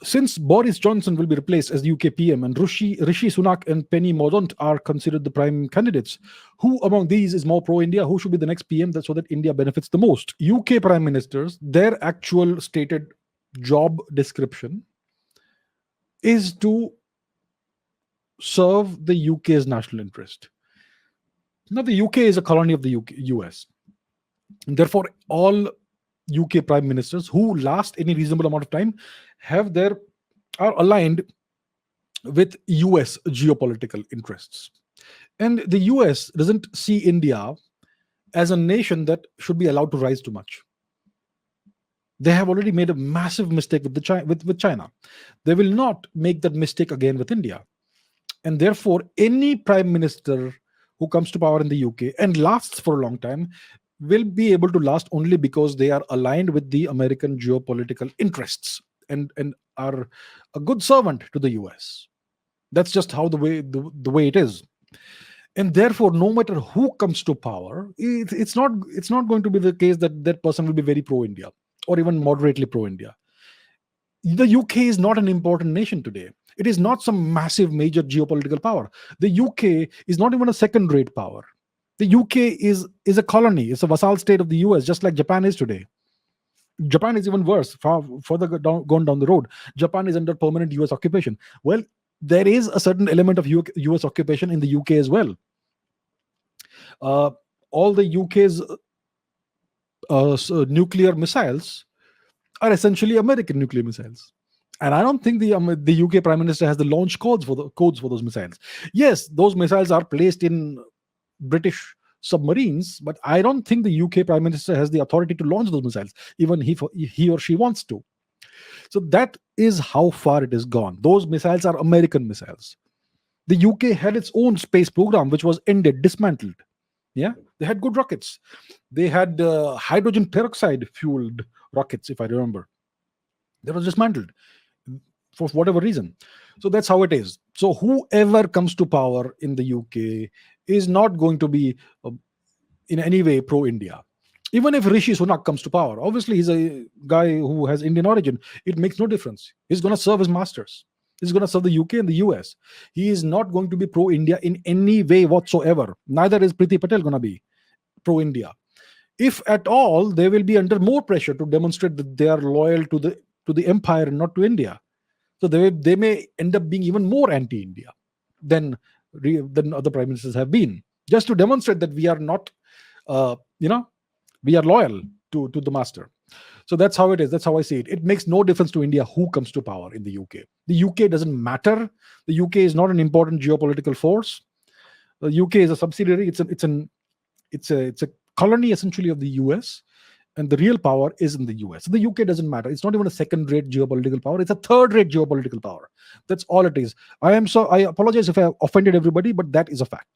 Since Boris Johnson will be replaced as the UK PM and Rishi Sunak and Penny Mordaunt are considered the prime candidates, who among these is more pro-India? Who should be the next PM so that India benefits the most? UK prime ministers, their actual stated job description is to serve the UK's national interest. Now, the UK is a colony of the US. Therefore, all UK prime ministers who last any reasonable amount of time are aligned with US geopolitical interests. And the US doesn't see India as a nation that should be allowed to rise too much. They have already made a massive mistake with China. They will not make that mistake again with India. And therefore, any prime minister who comes to power in the UK and lasts for a long time will be able to last only because they are aligned with the American geopolitical interests and are a good servant to the US. That's just how the way it is. And therefore, no matter who comes to power, it's not going to be the case that that person will be very pro-India or even moderately pro-India. The UK is not an important nation today. It is not some massive major geopolitical power. The UK is not even a second-rate power. The UK is a colony. It's a vassal state of the US, just like Japan is today. Japan is even worse, further gone down the road. Japan is under permanent US occupation. Well, there is a certain element of US occupation in the UK as well. All the UK's nuclear missiles are essentially American nuclear missiles. And I don't think the UK Prime Minister has the launch codes for those missiles. Yes, those missiles are placed in British submarines, but I don't think the UK Prime Minister has the authority to launch those missiles, even he or she wants to. So that is how far it has gone. Those missiles are American missiles. The UK had its own space program, which was dismantled. Yeah, they had good rockets. They had hydrogen peroxide fueled rockets, if I remember. They was dismantled for whatever reason. So that's how it is. So whoever comes to power in the UK is not going to be in any way pro-India. Even if Rishi Sunak comes to power, obviously he's a guy who has Indian origin. It makes no difference. He's going to serve his masters. He's going to serve the UK and the US. He is not going to be pro-India in any way whatsoever. Neither is Priti Patel going to be pro-India. If at all, they will be under more pressure to demonstrate that they are loyal to the empire and not to India. So they may end up being even more anti-India than other prime ministers have been, just to demonstrate that we are not, we are loyal to the master. So that's how it is. That's how I see it. It makes no difference to India who comes to power in the UK. The UK doesn't matter. The UK is not an important geopolitical force. The UK is a subsidiary. It's a colony essentially of the US, and the real power is in the US. So the UK doesn't matter. It's not even a second-rate geopolitical power. It's a third-rate geopolitical power. That's all it is. I apologize if I offended everybody, but that is a fact.